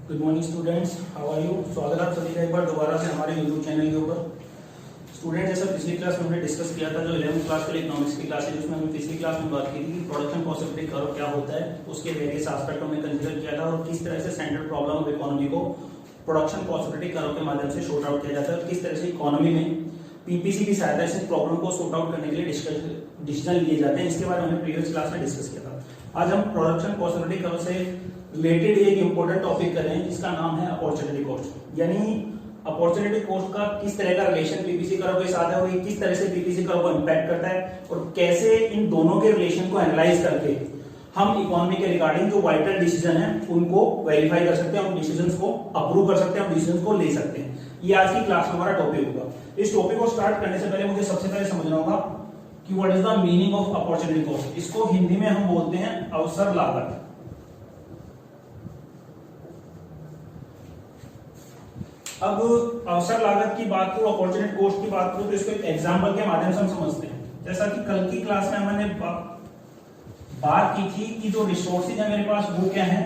Good morning students, how are you. स्वागत है आप सभी का एक बार दोबारा से हमारे यूट्यूब चैनल के ऊपर। स्टूडेंट, जैसा पिछली क्लास में हमने डिस्कस किया था, जो 11th क्लास के लिए इकोनॉमिक्स की क्लास है, जिसमें हमने पिछली क्लास में बात की थी कि प्रोडक्शन पॉसिबिलिटी कर्व क्या होता है, उसके वेरियस एस्पेक्ट हमने कंसीडर किया था और किस तरह से सेंट्रल प्रॉब्लम ऑफ इकोनॉमी को प्रोडक्शन पॉसिबिलिटी कर्व के माध्यम से शॉर्ट आउट किया जाता है और किस तरह से इकोनॉमी में पीपीसी की सहायता से प्रॉब्लम को सॉर्ट आउट करने के लिए डिसीजन लिए जाते हैं। इसके बारे में हमने प्रीवियस क्लास में डिस्कस किया था। आज हम प्रोडक्शन पॉसिबिलिटी कर्व से रिलेटेड एक इंपॉर्टेंट टॉपिक कर रहे हैं जिसका नाम है अपॉर्चुनिटी कॉस्ट। यानी अपॉर्चुनिटी कॉस्ट का किस तरह का रिलेशन पीपीसी कर्व के साथ है और किस तरह से पीपीसी कर्व को इंपैक्ट करता है और कैसे इन दोनों के रिलेशन को एनालाइज करके हम इकोनॉमी के रिगार्डिंग जो वाइटल डिसीजन है उनको वेरीफाई कर सकते हैं, उन डिसीजंस को अप्रूव कर सकते हैं, उन डिसीजंस को ले सकते हैं। ये आज की क्लास में हमारा टॉपिक होगा। इस टॉपिक को स्टार्ट करने से पहले मुझे सबसे पहले समझना होगा कि what is the meaning of opportunity cost. इसको हिंदी में हम बोलते हैं अवसर लागत। अब अवसर लागत की बात करो, अपॉर्चुनिटी कॉस्ट की बात करो, तो इसको एक एग्जांपल के माध्यम से हम समझते हैं। जैसा कि कल की क्लास में हमने बात की थी कि जो रिसोर्सेज है मेरे पास वो क्या है,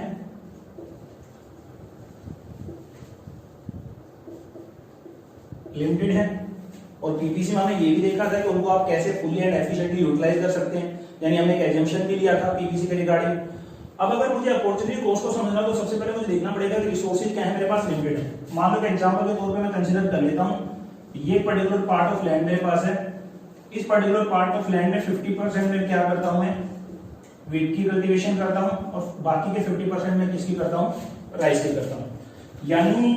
लिमिटेड है। और पीपीसी में हमने ये भी देखा था कि उनको आप कैसे फुली एंड एफिशिएंटली यूटिलाइज कर सकते हैं, यानी हमने एक एजम्पशन भी लिया था पीपीसी के रिगार्डिंग। अब अगर मुझे अपॉर्चुनिटी कॉस्ट को समझना तो सबसे पहले मुझे देखना पड़ेगा कि रिसोर्सेज क्या है मेरे पास, लिमिटेड है। मान लो कि एग्जांपल के तौर पे मैं कंसीडर कर लेता हूं, ये पर्टिकुलर पार्ट ऑफ लैंड मेरे पास है। इस पर्टिकुलर पार्ट ऑफ लैंड में 50% में क्या करता हूं, मैं वीट की कल्टीवेशन करता हूं और बाकी के 50% में किसकी करता हूं, राइस की करता हूं। यानी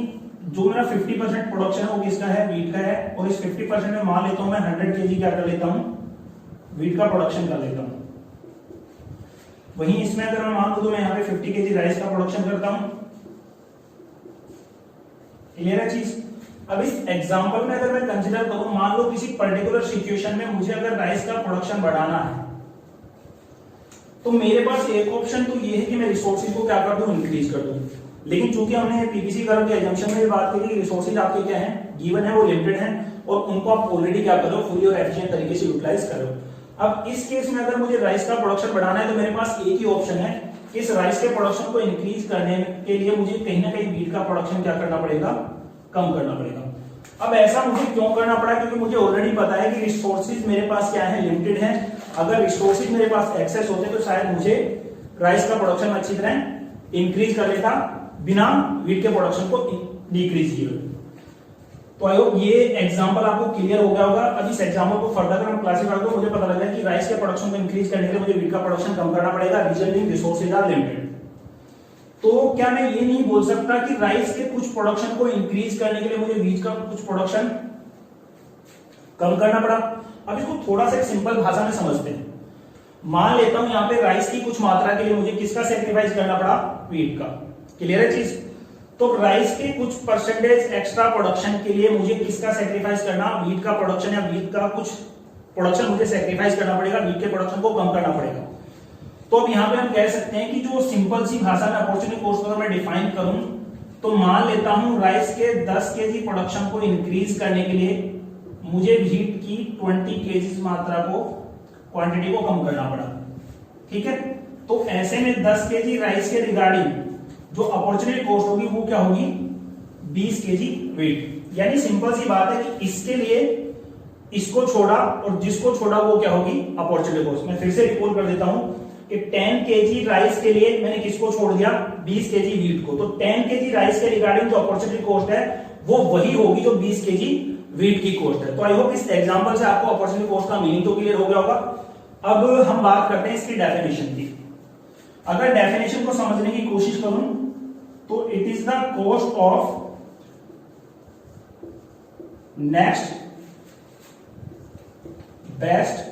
जो मेरा 50% प्रोडक्शन है वो किसका है, वीट का है। और इस 50% में मान लेता हूं मैं 100 केजी क्या कर लेता हूं, वीट का प्रोडक्शन कर लेता हूं। वहीं इसमें अगर मैं मान लूं तो मैं यहाँ पे 50 केजी राइस का प्रोडक्शन करता हूं। क्लियर है चीज। अब इस एग्जांपल में अगर मैं कंसीडर करूं, मान लो किसी पर्टिकुलर सिचुएशन में मुझे अगर राइस का प्रोडक्शन बढ़ाना है तो मेरे पास एक ऑप्शन तो ये है कि मैं रिसोर्सेज को क्या कर दूं, इंक्रीज कर दूं। लेकिन चूंकि हमने पीपीसी कर्व के एजम्पशन में भी बात की कि रिसोर्सेज आपके क्या हैं, गिवन है, वो लिमिटेड हैं और उनको आप ऑलरेडी क्या कर रहे हो, फुली और एफिशिएंट तरीके से यूटिलाइज कर रहे हो। अब इस केस में अगर मुझे राइस का प्रोडक्शन बढ़ाना है तो मेरे पास एक ही ऑप्शन है कि इस राइस के प्रोडक्शन को इंक्रीज करने के लिए मुझे कहीं ना कहीं वीट का प्रोडक्शन क्या करना पड़ेगा, कम करना पड़ेगा। अब ऐसा मुझे क्यों करना पड़ा, क्योंकि मुझे ऑलरेडी पता है कि रिसोर्सेज मेरे पास क्या है, लिमिटेड है। अगर रिसोर्सेज मेरे पास एक्सेस होते तो शायद मुझे राइस का प्रोडक्शन अच्छी तरह इंक्रीज कर लेता बिना वीट के प्रोडक्शन को डिक्रीज किए। तो आई होप ये एग्जांपल आपको क्लियर हो गया होगा। अब इस एग्जांपल को फर्दर अगर हम क्लासिफाई करें तो मुझे पता लगा कि राइस के प्रोडक्शन को इंक्रीज करने के लिए मुझे वीट का प्रोडक्शन कम करना पड़ेगा, रिजल्टिंग रिसोर्सेज आर लिमिटेड। तो क्या मैं ये नहीं बोल सकता कि राइस के कुछ प्रोडक्शन को इंक्रीज करने के लिए मुझे वीट का कुछ प्रोडक्शन कम करना पड़ा। अब इसको थोड़ा सा सिंपल भाषा में समझते हैं। मान लेता हूं यहाँ पे राइस की कुछ मात्रा के लिए मुझे किसका सेक्रीफाइस करना पड़ा, वीट का। क्लियर है चीज। तो राइस के कुछ परसेंटेज एक्स्ट्रा प्रोडक्शन के लिए मुझे किसका सेक्रीफाइस करना, वीट का प्रोडक्शन या वीट का कुछ प्रोडक्शन मुझे सेक्रीफाइस करना पड़ेगा, वीट के प्रोडक्शन को कम करना पड़ेगा। तो अब यहाँ पे हम कह सकते हैं कि जो सिंपल सी भाषा में अपॉर्चुनिटी कॉस्ट को मैं डिफाइन करूं तो मान लेता हूं राइस के 10 केजी प्रोडक्शन को इंक्रीज करने के लिए मुझे वीट की 20 केजी मात्रा को, क्वांटिटी को कम करना पड़ा। ठीक है। तो ऐसे में 10 केजी राइस के रिगार्डिंग जो अपॉर्चुनिटी कॉस्ट होगी वो क्या होगी, 20 केजी वेट। यानी सिंपल सी बात है कि इसके लिए इसको छोड़ा और जिसको छोड़ा वो क्या होगी, अपॉर्चुनिटी कॉस्ट। मैं फिर से रिकॉल कर देता हूं कि 10 केजी राइस के लिए मैंने किसको छोड़ दिया, 20 केजी वीट को। तो 10 केजी राइस के रिगार्डिंग जो अपॉर्चुनिटी कॉस्ट है वो वही होगी जो 20 केजी वीट की कॉस्ट है। तो आई होप इस एग्जांपल से आपको अपॉर्चुनिटी कॉस्ट का मीनिंग तो क्लियर हो गया होगा। अब हम बात करते हैं इसकी डेफिनेशन की। अगर डेफिनेशन को समझने की कोशिश करूं तो it is the cost of next best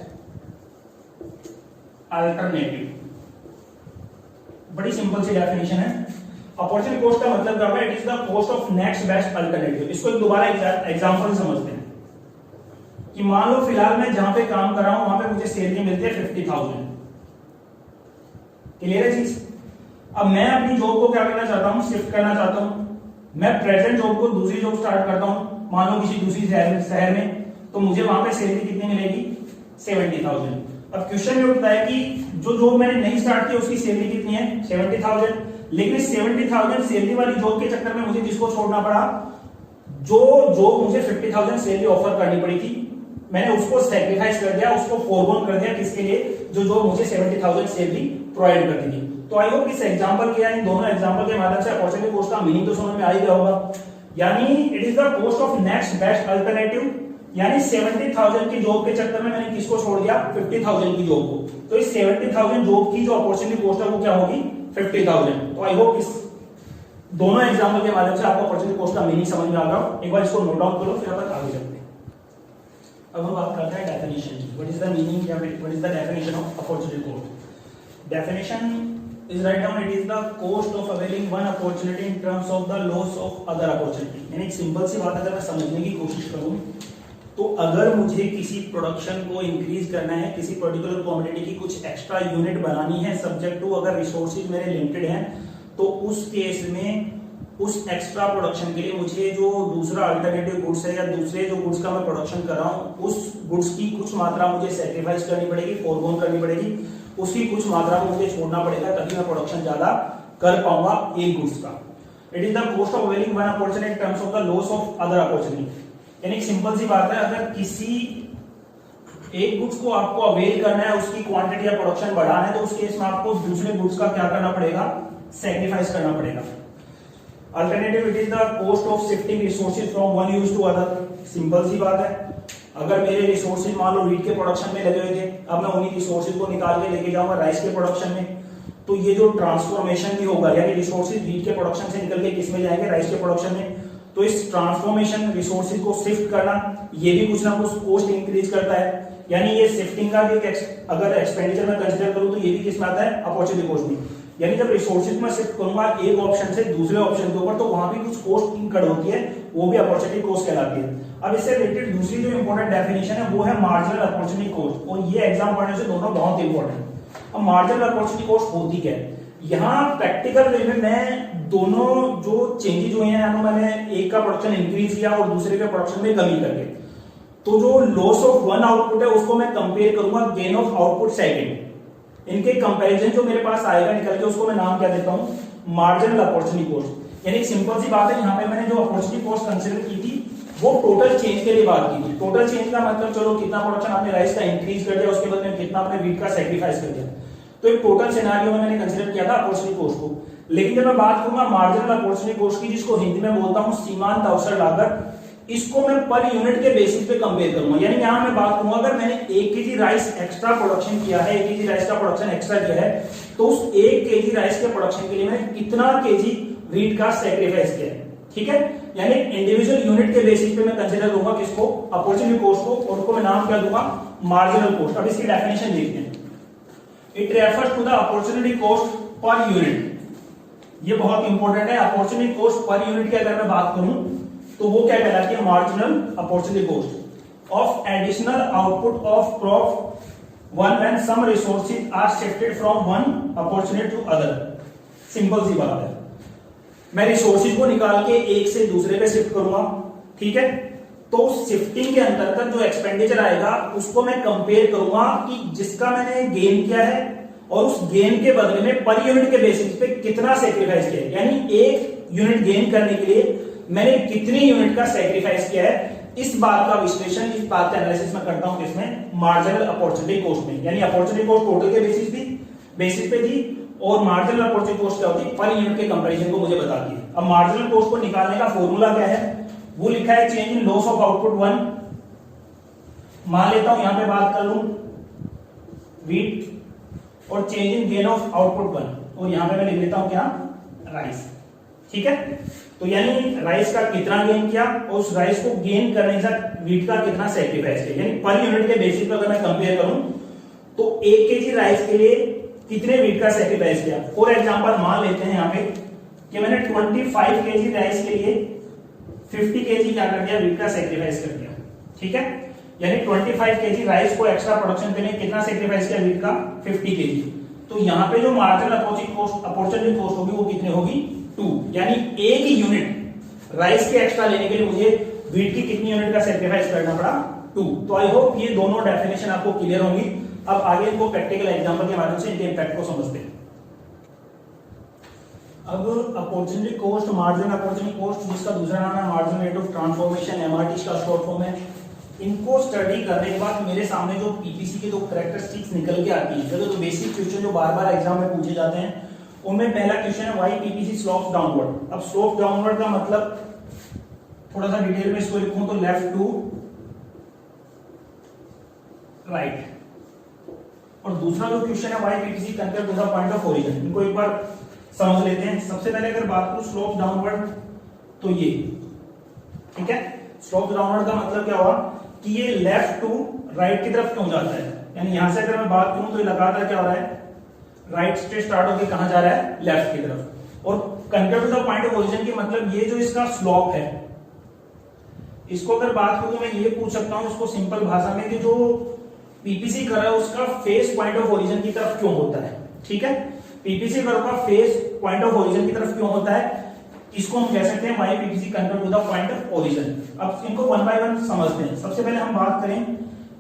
alternative. बड़ी सिंपल सी डेफिनेशन है। अपॉर्चुनिटी कॉस्ट का मतलब क्या है, it is the cost of next best alternative. इसको एक दोबारा एग्जांपल से समझते हैं कि मान लो फिलहाल मैं जहां पे काम कर रहा हूं वहां पे मुझे सैलरी मिलती है 50,000। क्लियर है चीज। अब मैं अपनी जॉब को क्या करना चाहता हूं, शिफ्ट करना चाहता हूं। मैं प्रेजेंट जॉब को दूसरी जॉब स्टार्ट करता हूं, मान लो किसी दूसरी शहर में, तो मुझे वहां पे सैलरी कितनी मिलेगी, 70,000। अब क्वेश्चन में उठता है कि जो जॉब मैंने नहीं स्टार्ट की उसकी सैलरी कितनी है 70,000, लेकिन इस 70,000 सैलरी वाली जॉब के चक्कर में मुझे किसको छोड़ना पड़ा, जो जॉब मुझे 50,000 सैलरी ऑफर करनी पड़ी थी मैंने उसको सैक्रिफाइस कर दिया, उसको फोरगोन कर दिया, किसके लिए, जो जॉब मुझे 70,000 सैलरी प्रोवाइड करती थी। तो आई होप इस एग्जांपल के इन दोनों एग्जांपल के माध्यम से अपॉर्चुनिटी कॉस्ट का मीनिंग तो समझ में आ ही गया होगा। यानी it is the cost of next best alternative, यानी 70,000 की जॉब के चक्कर में मैंने किसको छोड़ दिया 50,000 की जॉब को, तो इस 70,000 जॉब की जो अपॉर्चुनिटी कॉस्ट है वो क्या होगी 50,000। तो आई होप इस दोनों एग्जांपल के माध्यम से आपको अपॉर्चुनिटी कॉस्ट का मीनिंग समझ में आ गया। एक बार इसको नोट डाउन करो फिर अपन आगे चलते हैं। अब हम बात करते हैं डेफिनेशन की, व्हाट इज द मीनिंग या what is the definition of opportunity cost. Definition is write down it is the cost of availing one opportunity in terms of the loss of other opportunity। यानी एक simple सी बात अगर मैं समझने की कोशिश करूं तो अगर मुझे किसी प्रोडक्शन को इंक्रीज करना है, किसी पर्टिकुलर कमोडिटी की कुछ एक्स्ट्रा यूनिट बनानी है, सब्जेक्ट टू अगर रिसोर्सेज मेरे लिमिटेड हैं, तो उस केस में उस एक्स्ट्रा प्रोडक्शन के लिए मुझे जो दूसरा अल्टरनेटिव गुड्स है या दूसरे जो गुड्स का मैं प्रोडक्शन कर रहा हूं उस गुड्स की कुछ मात्रा मुझे सैक्रिफाइस करनी पड़ेगी, फोरगोन करनी पड़ेगी, उसकी कुछ मात्रा को मुझे छोड़ना पड़ेगा तभी मैं प्रोडक्शन ज्यादा कर पाऊंगा एक गुड्स का। It is the cost of availing one opportunity in terms of the loss of other opportunity. यानी सिंपल सी बात है, अगर किसी एक गुड्स को आपको अवेल करना है, उसकी क्वांटिटी या प्रोडक्शन बढ़ाना है, तो उस केस में आपको दूसरे गुड्स का क्या करना पड़ेगा, सैक्रिफाइस करना पड़ेगा। Alternative it is the cost of shifting resources from one use to other. Simple सी बात है, अगर मेरे रिसोर्सेज मान लो वीट के प्रोडक्शन में लगे हुए थे, अब मैं उन्हीं रिसोर्सेज को निकाल के लेके जाऊंगा राइस के प्रोडक्शन में, तो ये जो ट्रांसफॉर्मेशन भी होगा, यानी रिसोर्सेज वीट के प्रोडक्शन से निकल के किस में जाएंगे, राइस के प्रोडक्शन में, तो इस ट्रांसफॉर्मेशन रिसोर्सेज को शिफ्ट करना ये भी कुछ ना कुछ कॉस्ट इंक्रीज करता है। यानी ये शिफ्टिंग का भी अगर एक्सपेंडिचर में कंसीडर करूं तो ये भी किस में आता है, अपॉर्चुनिटी कॉस्ट में। यानी जब रिसोर्सेज में शिफ्ट करूंगा एक ऑप्शन से दूसरे ऑप्शन के ऊपर, तो वहां भी कुछ कॉस्ट इनकर्ड होती है, वो भी अपॉर्चुनिटी कॉस्ट कहलाती है। अब इससे रिलेटेड दूसरी जो इंपॉर्टेंट डेफिनेशन है वो है मार्जिनल अपॉर्चुनिटी कॉस्ट, और ये एग्जाम पढ़ने से दोनों बहुत इंपॉर्टेंट। अब मार्जिनल अपॉर्चुनिटी कॉस्ट होती क्या है, यहाँ प्रैक्टिकल वे में मैं दोनों जो चेंजेस हुए हैं, मैंने एक का प्रोडक्शन इंक्रीज किया और दूसरे के प्रोडक्शन में कमी करके, तो जो लॉस ऑफ वन आउटपुट है उसको मैं कंपेयर करूंगा गेन ऑफ आउटपुट सेकंड। इनके कंपैरिजन जो मेरे पास आएगा निकल के, उसको मैं नाम क्या देता हूं, मार्जिनल अपॉर्चुनिटी कॉस्ट। यानी सिंपल सी बात है, यहाँ पे मैंने जो अपॉर्चुनिटी कॉस्ट कंसीडर की थी वो टोटल चेंज के लिए बात की थी। टोटल चेंज का मतलब चलो कितना प्रोडक्शन आपने राइस का इंक्रीज कर दिया, उसके बदले में कितना आपने वीट का सैक्रिफाइस कर दिया, तो एक टोटल सिनेरियो में मैंने कंसीडर किया था अपॉर्चुनिटी कॉस्ट को। लेकिन जब मैं बात करूंगा मार्जिनल अपॉर्चुनिटी कॉस्ट की, जिसको हिंदी में बोलता हूं सीमांत अवसर लागत, इसको मैं पर यूनिट के बेसिस पे कंपेयर करूंगा। यानी यहां मैं बात करूंगा अगर मैंने 1 केजी राइस एक्स्ट्रा प्रोडक्शन किया है, 1 केजी राइस का प्रोडक्शन एक्स्ट्रा किया है, तो उस 1 केजी राइस के प्रोडक्शन के लिए मैंने कितना केजी वीट का सैक्रिफाइस किया है, ठीक है। यानी इंडिविजुअल यूनिट के बेसिस पे मैं कंसीडर करूंगा किसको, अपॉर्चुनिटी कॉस्ट को, और उसको मैं नाम क्या दूंगा, मार्जिनल कॉस्ट। अब इसकी डेफिनेशन देखते हैं। It refers to the opportunity cost per unit, ये बहुत इंपॉर्टेंट है। अपॉर्चुनिटी कॉस्ट पर यूनिट की अगर मैं बात करूं तो वो क्या कहलाती है, marginal opportunity cost of additional output of crop one when some resources are shifted from one opportunity to other. Simple सी बात है, मैं रिसोर्सेज को निकाल के एक से दूसरे पे शिफ्ट करूंगा, ठीक है, तो शिफ्टिंग के अंतर्गत जो एक्सपेंडिचर आएगा उसको मैं कंपेयर करूंगा कि जिसका मैंने गेन किया है और उस गेन के बदले में पर यूनिट के बेसिस पे कितना सैक्रिफाइस किया है। यानी एक यूनिट गेन करने के लिए मैंने कितनी यूनिट का सैक्रिफाइस किया है, इस बात का विश्लेषण, इस बात का एनालिसिस मैं करता हूं किसमें, मार्जिनल अपॉर्चुनिटी कॉस्ट में। यानी अपॉर्चुनिटी कॉस्ट टोटल के बेसिस पे थी, और मार्जिनल अपॉर्चुनिटी कॉस्ट क्या होती है, पर यूनिट के कंपैरिजन को मुझे बताती है। अब मार्जिनल कॉस्ट को निकालने का फॉर्मूला क्या है, वो लिखा है change in loss of output one. मान लेता हूं यहां पे बात कर लूं वीट, और change in gain of output one, और यहां पे मैं लिख लेता हूं क्या, राइस, ठीक है। तो यानी राइस का कितना गेन किया और उस राइस को गेन करने से वीट का कितना सैक्रिफाइस किया, यानी पर यूनिट के बेसिस पर अगर मैं कंपेयर करूं तो 1 केजी राइस के लिए कितने वीट का सैक्रिफाइस किया। फॉर एग्जांपल मान लेते हैं यहाँ पे कि मैंने 25 केजी राइस के लिए 50 केजी क्या कर दिया, वीट का सैक्रिफाइस कर दिया, ठीक है। यानी 25 केजी राइस को एक्स्ट्रा प्रोडक्शन के लिए कितना सैक्रिफाइस किया, वीट का 50 केजी। तो यहाँ पे जो मार्जिनल अपॉर्चुनिटी कॉस्ट होगी वो कितनी होगी, 2। यानी एक ही यूनिट राइस के एक्स्ट्रा लेने के लिए मुझे वीट की कितनी यूनिट का सैक्रिफाइस करना पड़ा, 2। तो आई होप ये दोनों डेफिनेशन आपको क्लियर होंगी। अब आगे इनको प्रैक्टिकल एग्जांपल के माध्यम से इनके इम्पैक्ट को समझते हैं। अब opportunity cost, marginal opportunity cost, जिसका दूसरा नाम है marginal rate of transformation, MRT का शॉर्ट फॉर्म है, इनको स्टडी करने के बाद मेरे सामने जो पीपीसी के जो कैरेक्टरिस्टिक्स निकल के आती है, जो बेसिक क्वेश्चन जो बार बार एग्जाम में पूछे जाते हैं, उनमें पहला क्वेश्चन है व्हाई पीपीसी स्लोप्स डाउनवर्ड। अब स्लोप डाउनवर्ड का मतलब थोड़ा सा डिटेल में इसको लिखूं तो लेफ्ट टू राइट। और दूसरा जो क्वेश्चन है why PPC compare to the point of origin, इनको एक बार समझ लेते हैं। सबसे पहले अगर बात करूं स्लोप डाउनवर्ड तो ये, ठीक है, स्लोप डाउनवर्ड का मतलब क्या हुआ कि ये लेफ्ट टू राइट की तरफ क्यों जाता है, यानी यहां से अगर मैं बात करूं तो ये लगातार क्या हो रहा है, राइट से स्टार्ट होकर कहां जा रहा है, लेफ्ट की तरफ। और compare to the point of origin की मतलब ये जो इसका स्लोप है, इसको अगर बात करूं मैं ये पूछ सकता हूं इसको सिंपल भाषा में कि जो पीपीसी कर रहा है उसका फेस पॉइंट ऑफ ओरिजिन की तरफ क्यों होता है, ठीक है, पीपीसी कर्व का फेस पॉइंट ऑफ ओरिजिन की तरफ क्यों होता है, इसको हम कह सकते हैं why PPC compare to the point of origin. अब इनको वन बाय वन समझते हैं। सबसे पहले हम बात करें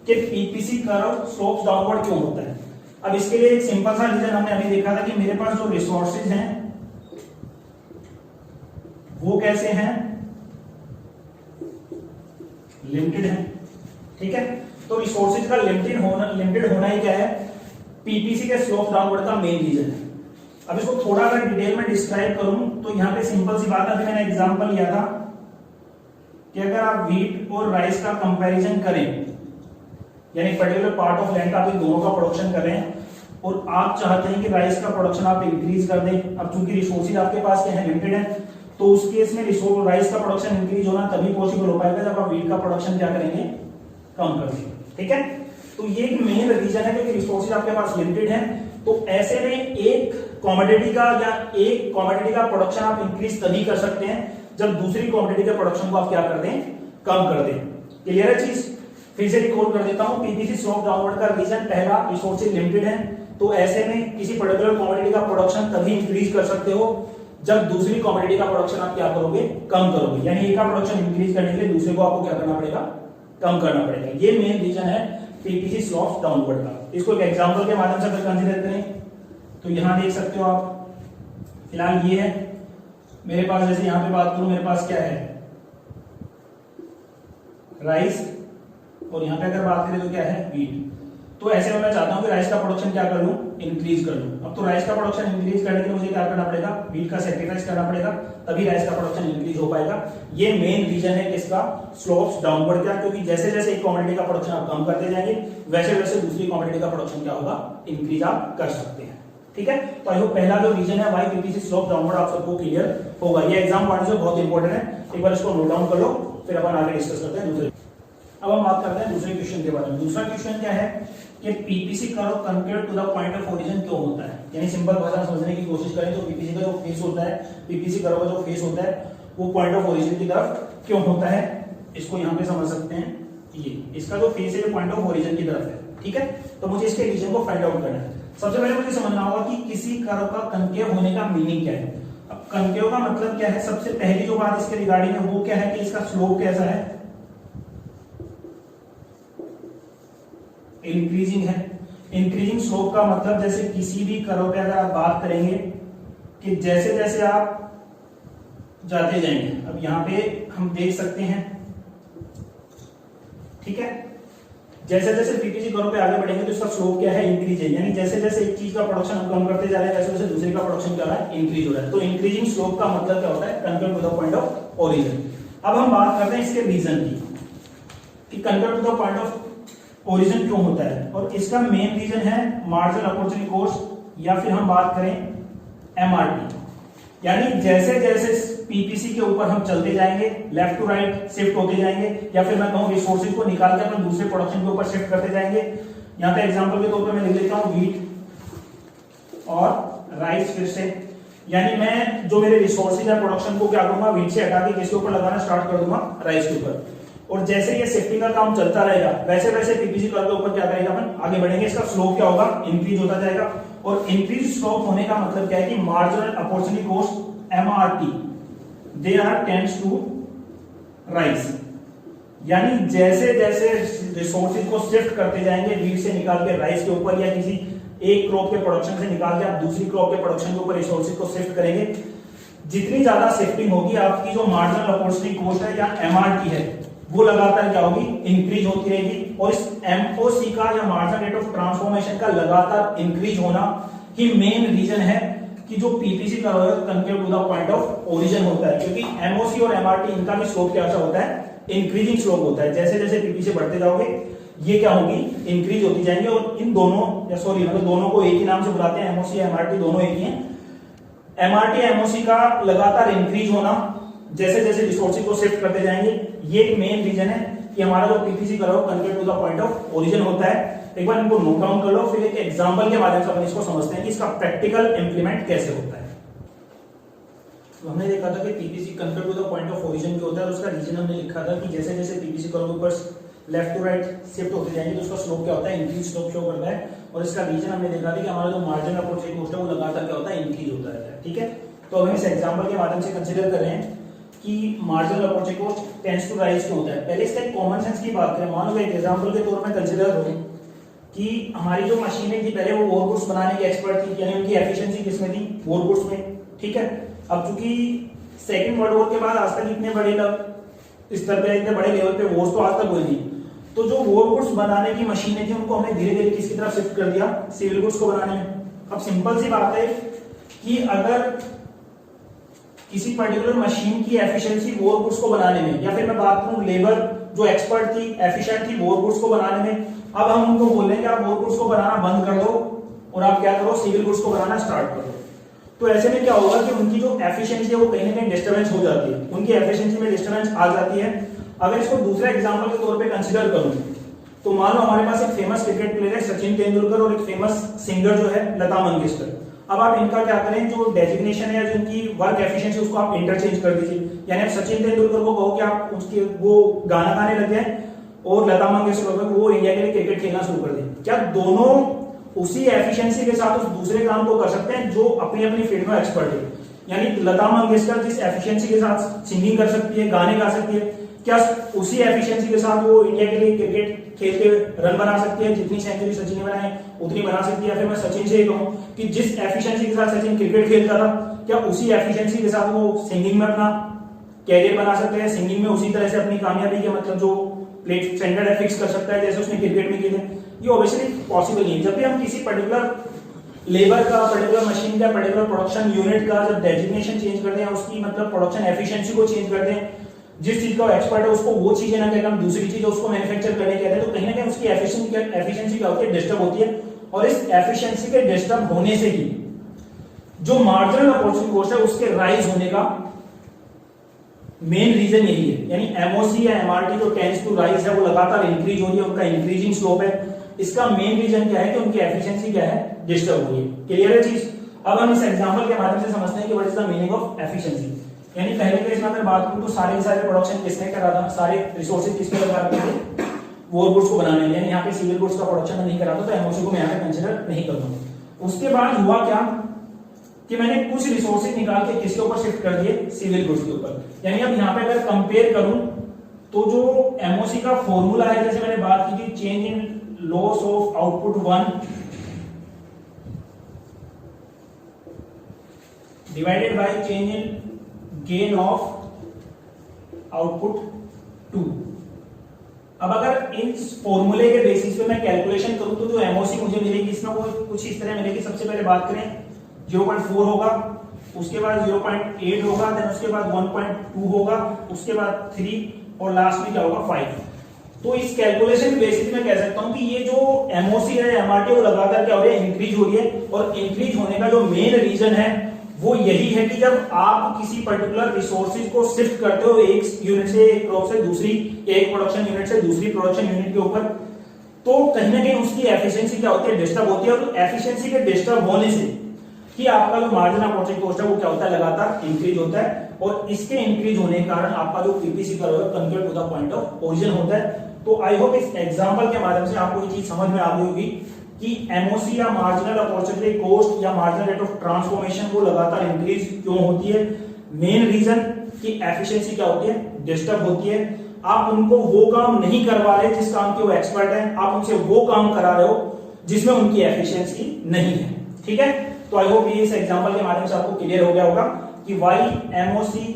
कि पीपीसी कर्व स्लोप्स डाउनवर्ड क्यों होता है। अब इसके लिए एक सिंपल सा रीजन हमने अभी देखा था कि मेरे पास जो रिसोर्सेज हैं वो कैसे हैं, लिमिटेड है, ठीक है। तो रिसोर्सेज का लिमिटेड होना ही क्या है, पीपीसी के स्लोप डाउनवर्ड का मेन रीजन है। अब इसको थोड़ा अगर डिटेल में डिस्क्राइब करूं तो यहां पे सिंपल सी बात है, अभी मैंने एग्जांपल लिया था कि अगर आप व्हीट और राइस का कंपैरिजन करें, यानी पर्टिकुलर पार्ट ऑफ लैंड का आप दोनों का प्रोडक्शन कर रहे हैं और आप चाहते हैं कि राइस का प्रोडक्शन आप इंक्रीज कर दें। अब चूंकि रिसोर्सेज आपके पास क्या है, लिमिटेड है, तो उस केस में राइस का प्रोडक्शन इंक्रीज होना तभी पॉसिबल हो पाएगा जब आप व्हीट का प्रोडक्शन क्या करेंगे, कम कर देंगे, ठीक है। तो ये एक मेन रीजन है क्योंकि रिसोर्सेज आपके पास लिमिटेड है। तो ऐसे में एक कमोडिटी का प्रोडक्शन आप इंक्रीज तभी कर सकते हैं जब दूसरी कमोडिटी के प्रोडक्शन को आप क्या कर दें, कम कर दें। क्लियर है चीज, फिर से रिकॉल कर देता हूं। पीपीसी स्लोप डाउनवर्ड का रीजन पहला, रिसोर्सेज लिमिटेड है, तो ऐसे में किसी पर्टिकुलर कमोडिटी का प्रोडक्शन तभी इंक्रीज कर सकते हो जब दूसरी कमोडिटी का प्रोडक्शन आप क्या करोगे, कम करोगे। यानी एक का प्रोडक्शन इंक्रीज करने के लिए दूसरे को आपको क्या करना पड़ेगा, कम करना पड़ेगा। ये मेन रीजन है पीपीसी स्लोप डाउनवर्ड का। इसको एक एग्जांपल के माध्यम से अगर कंसीडर करें तो यहां देख सकते हो आप, फिलहाल ये है मेरे पास, जैसे यहां पे बात करूं मेरे पास क्या है, राइस, और यहां पे अगर बात करें तो क्या है, व्हीट। तो ऐसे में मैं चाहता हूं कि राइस का प्रोडक्शन क्या कर लूं, इंक्रीज कर लूं। अब तो राइस का प्रोडक्शन इंक्रीज करने के लिए मुझे क्या करना पड़ेगा, व्हीट का सैक्रिफाइस करना पड़ेगा, तभी राइस का प्रोडक्शन इंक्रीज हो पाएगा। ये मेन रीजन है किसका, स्लोप्स डाउनवर्ड का, क्योंकि जैसे जैसे एक कमोडिटी का प्रोडक्शन आप कम करते जाएंगे वैसे वैसे दूसरी कमोडिटी का प्रोडक्शन क्या होगा, इंक्रीज आप कर सकते हैं, ठीक है। तो आई होप पहला जो रीजन है व्हाई पीपीसी स्लोप डाउनवर्ड आप सबको क्लियर होगा। ये एग्जाम पॉइंट से बहुत इंपॉर्टेंट है, एक बार इसको नोट डाउन कर लो, फिर अपन आगे डिस्कस करते हैं दूसरे। अब हम बात करते हैं दूसरे क्वेश्चन के बारे में। दूसरा क्वेश्चन क्या है कि PPC curve compare to the point of origin क्यों होता है, यानी सिंपल भाषा समझने की कोशिश करें तो पीपीसी का जो फेस होता है, पीपीसी कर्व का जो फेस होता है वो पॉइंट ऑफ ओरिजिन की तरफ क्यों होता है, इसको यहां पे समझ सकते हैं। ये इसका जो फेस है पॉइंट ऑफ ओरिजिन की तरफ है, ठीक है। तो मुझे इसके रीजन को फाइंड आउट करना है। सबसे पहले मुझे समझना होगा कि किसी कर्व का कनकेव होने का मीनिंग क्या है। अब कनकेव का मतलब क्या है, सबसे पहली जो बात इसके रिगार्डिंग है वो क्या है कि इसका स्लोप कैसा है, इंक्रीजिंग है। इंक्रीजिंग स्लोप का मतलब जैसे किसी भी कर्व पे अगर आप बात करेंगे कि जैसे जैसे आप जाते जाएंगे, अब यहां पे हम देख सकते हैं, ठीक है, जैसे जैसे पीपीसी कर्व पे आगे बढ़ेंगे तो इसका स्लोप क्या है, इंक्रीज है। यानी जैसे जैसे एक चीज का प्रोडक्शन हम कम करते जा रहे हैं वैसे वैसे दूसरे का प्रोडक्शन क्या हो रहा है, इंक्रीज हो रहा है। तो इंक्रीजिंग स्लोप का मतलब क्या होता है, compare to the point of origin. अब हम बात करते हैं इसके रीजन की कि compare to the point of origin क्यों होता है, और इसका मेन रीजन है मार्जिनल अपॉर्चुनिटी कॉस्ट, या फिर हम बात करें एमआरटी। यानी जैसे जैसे पीपीसी के ऊपर हम चलते जाएंगे, लेफ्ट टू राइट शिफ्ट होते जाएंगे, या फिर मैं कहूं रिसोर्सेज को निकाल के अपन दूसरे प्रोडक्शन के ऊपर शिफ्ट करते जाएंगे। यहां पे एग्जांपल के तौर पे मैं लिख लेता हूं व्हीट और राइस फिर से, यानी मैं जो मेरे रिसोर्सेज है प्रोडक्शन को क्या करूंगा, व्हीट से हटा के किसके ऊपर लगाना स्टार्ट कर दूंगा, राइस के ऊपर। और जैसे ये शिफ्टिंग का काम चलता रहेगा वैसे वैसे पीपीसी कर्व के ऊपर क्या करेगा, अपन आगे बढ़ेंगे, इसका स्लोप क्या होगा, इंक्रीज होता जाएगा। और इंक्रीज स्लोप होने का मतलब क्या है कि marginal opportunity cost MRT they are tends to rise, यानी जैसे जैसे रिसोर्सेज को शिफ्ट करते जाएंगे वीट से निकाल के राइस के ऊपर, या किसी एक क्रॉप के प्रोडक्शन से निकाल के आप दूसरी क्रॉप के प्रोडक्शन के ऊपर रिसोर्सेज को शिफ्ट करेंगे, जितनी ज्यादा शिफ्टिंग होगी आपकी जो मार्जिनल अपॉर्चुनिटी कॉस्ट है या एमआरटी है वो लगातार क्या होगी, इंक्रीज होती रहेगी। और इस एमओसी का या मार्जिनल रेट ऑफ ट्रांसफॉर्मेशन का लगातार इंक्रीज होना ही मेन रीजन है कि जो पीपीसी का compare to the point of origin होता है, क्योंकि एमओसी और एमआरटी इनका भी स्लोप क्या होता है, इंक्रीजिंग स्लोप होता है। जैसे जैसे पीपीसी बढ़ते जाओगे ये क्या होगी, इंक्रीज होती जाएंगे। और इन दोनों मतलब दोनों को एक ही नाम से बुलाते हैं, एमओसी एमआरटी दोनों एक ही हैं। एमआरटी एमओसी का लगातार इंक्रीज होना जैसे जैसे रिसोर्सेज को शिफ्ट करते जाएंगे, ये एक मेन रीजन है कि हमारा जो पीपीसी का compare to the point of origin होता है। एक बार इनको नोट डाउन कर लो, फिर एक एग्जांपल के माध्यम से अपन इसको समझते हैं कि इसका प्रैक्टिकल इंप्लीमेंट कैसे होता है। तो हमने देखा था कि PPC compare to the point of origin क्या होता है, और उसका रीजन हमने लिखा था कि जैसे जैसे पीपीसी कर्व ऊपर लेफ्ट टू राइट शिफ्ट होते जाएंगे तो उसका स्लोप क्या होता है, इंक्रीज स्लोप शो करता है। और इसका रीजन हमने देखा था कि हमारा जो मार्जिनल अपॉर्चुनिटी कॉस्ट है वो लगातार क्या होता है, इंक्रीज होता रहता है। ठीक है, तो अब हम इस एग्जांपल के माध्यम से कंसीडर कर रहे हैं कि marginal opportunity cost tends to rise क्यों होता है। पहले इसका कॉमन सेंस की बात करें, मान लो एक एग्जांपल के तौर पर कंसीडर करो कि हमारी जो मशीनें थी पहले वो वोरबुट्स बनाने की एक्सपर्ट थी, यानी उनकी एफिशिएंसी किसमें थी, वोरबुट्स में। ठीक है, अब चूंकि सेकंड वर्ल्ड वॉर के बाद आज तक इतने बड़े स्तर पे, इतने बड़े लेवल पे वॉर्स तो आज तक हुई नहीं, तो जो वोरबुट्स बनाने की मशीनें थी उनको हमने धीरे धीरे किसकी तरफ शिफ्ट कर दिया, सिविल गुड्स को बनाने में। अब सिंपल सी बात है कि अगर किसी पर्टिकुलर मशीन की एफिशिएंसी वोरबुट्स को बनाने में, या फिर मैं बात करूं लेबर जो एक्सपर्ट थी, एफिशिएंट थी वोरबुट्स को बनाने में, अब हम उनको बोल रहे हैं कि आप वोरबुट्स को बनाना बंद कर दो और आप क्या करो, सिविल गुड्स को बनाना स्टार्ट कर दो। तो ऐसे में क्या होगा कि उनकी जो एफिशिएंसी है वो कहीं ना कहीं डिस्टर्बेंस हो जाती है, उनकी एफिशिएंसी में डिस्टर्बेंस आ जाती है। अगर इसको दूसरे एग्जांपल के तौर पे कंसीडर करूं तो मान लो हमारे पास एक फेमस क्रिकेट प्लेयर है सचिन तेंदुलकर और एक फेमस सिंगर जो है लता मंगेशकर। अब आप इनका क्या करें, जो डेजिग्नेशन है, जो उनकी वर्क एफिशिएंसी उसको आप इंटरचेंज कर दीजिए। यानी आप सचिन तेंदुलकर को कहो कि आप उसके वो गाना गाने लग जाए और लता मंगेशकर को वो इंडिया के लिए क्रिकेट खेलना शुरू कर दें। क्या दोनों उसी एफिशिएंसी के साथ उस दूसरे काम को कर सकते हैं जो अपनी अपनी फील्ड में एक्सपर्ट है? यानी लता मंगेशकर जिस एफिशिएंसी के साथ सिंगिंग कर सकती है, गाने गा सकती है, क्या उसी एफिशिएंसी के साथ वो इंडिया के लिए क्रिकेट खेल के रन बना सकती है? जितनी सेंचुरी सचिन ने बनाए उतनी बना सकती है। या फिर मैं सचिन से ही कहूं कि जिस एफिशिएंसी के साथ सचिन क्रिकेट खेलता था, क्या उसी एफिशिएंसी के साथ वो सिंगिंग में अपना कैरियर बना सकते हैं, सिंगिंग में उसी तरह से अपनी कामयाबी के मतलब जो प्लेट स्टैंडर्ड है फिक्स कर सकता है जैसे उसने क्रिकेट में किए? ये ऑब्वियसली पॉसिबल नहीं है। जब भी हम किसी पर्टिकुलर लेबर का, पर्टिकुलर मशीन का, पर्टिकुलर प्रोडक्शन यूनिट का जब डेजिग्नेशन चेंज करते हैं, उसकी मतलब प्रोडक्शन एफिशिएंसी को चेंज करते हैं, जिस चीज का एक्सपर्ट है उसको वो चीज है ना कहते हैं, हम दूसरी चीज उसको मैन्युफैक्चर करने कहते हैं, तो कहीं ना कहीं उसकी एफिशिएंसी क्या होती है, डिस्टर्ब होती है। और इस एफिशिएंसी के डिस्टर्ब होने से ही जो मार्जिनल अपॉर्चुनिटी कॉस्ट है उसके राइज होने का मेन रीजन यही है। यानी एमओसी या एमआरटी जो टेंड्स टू राइज है वो लगातार इंक्रीज हो रही है, उनका इंक्रीजिंग स्लोप है। इसका मेन रीजन क्या है कि उनकी एफिशिएंसी क्या है, डिस्टर्ब हो रही है। क्लियर है चीज? अब हम इस एग्जांपल के माध्यम से समझते हैं कि what is the meaning of efficiency. यानी पहले केस में अगर बात करूं तो सारे प्रोडक्शन किसने करा था, सारे रिसोर्सेज किसने लगा रखे थे, वोरबुट्स को बनाने में। यानी यहाँ पे सिविल गुड्स का प्रोडक्शन नहीं करा था तो एमओसी को मैं यहाँ पे कंसीडर नहीं करूंगा। उसके बाद हुआ क्या कि मैंने कुछ रिसोर्सेज निकाल के किसके ऊपर शिफ्ट कर दिए, सिविल गुड्स के ऊपर। यानी अब यहाँ पे अगर कंपेयर करूं तो जो एमओसी का फॉर्मूला है, जैसे मैंने बात की थी, change in loss of output 1 divided by change in gain of output 2। अब अगर इस फॉर्मूले के बेसिस पे मैं कैलकुलेशन करूं तो जो एमओसी मुझे मिलेगी इसमें वो कुछ इस तरह मिलेगी। सबसे पहले बात करें 0.4 होगा, उसके बाद 0.8 होगा, देन उसके बाद 1.2 होगा, उसके बाद 3 और लास्ट में क्या होगा 5। तो इस कैलकुलेशन के बेसिस में कह सकता हूं कि ये जो एमओसी है, एमआरटी, वो लगातार क्या हो रही है, इंक्रीज हो रही है। और इंक्रीज होने का जो मेन रीजन है वो यही है कि जब आप किसी पर्टिकुलर रिसोर्सेज को शिफ्ट करते हो एक यूनिट से, एक क्रॉप से दूसरी, एक प्रोडक्शन यूनिट से दूसरी प्रोडक्शन यूनिट के ऊपर, तो कहीं ना कहीं उसकी एफिशिएंसी क्या होती है, डिस्टर्ब होती है। और एफिशिएंसी के डिस्टर्ब होने से कि आपका जो मार्जिनल अपॉर्चुनिटी कॉस्ट है वो क्या होता है, लगातार इंक्रीज होता है। और इसके इंक्रीज होने के कारण आपका जो पीपीसी कर्व है compare to the point of origin होता है। तो आई होप इस एग्जांपल के माध्यम से आपको ये चीज समझ में आ गई होगी कि एमओसी या मार्जिनल अपॉर्चुनिटी कॉस्ट या मार्जिनल रेट ऑफ ट्रांसफॉर्मेशन वो लगातार इंक्रीज क्यों होती है। मेन रीजन कि एफिशिएंसी क्या होती है, डिस्टर्ब होती है। आप उनको वो काम नहीं करवा रहे जिस काम के वो एक्सपर्ट हैं, आप उनसे वो काम करा रहे हो जिसमें उनकी एफिशिएंसी नहीं है। ठीक है, तो आई होप ये इस एग्जांपल के माध्यम से आपको क्लियर हो गया होगा कि why MOC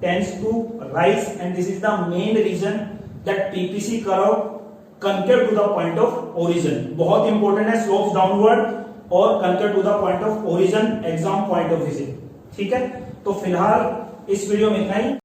tends to rise and this is the main reason that PPC curve concave to the point of origin. बहुत इंपॉर्टेंट है, स्लोप्स डाउनवर्ड और concave to the point of origin exam point of visit. ठीक है, तो फिलहाल इस video में इतना ही।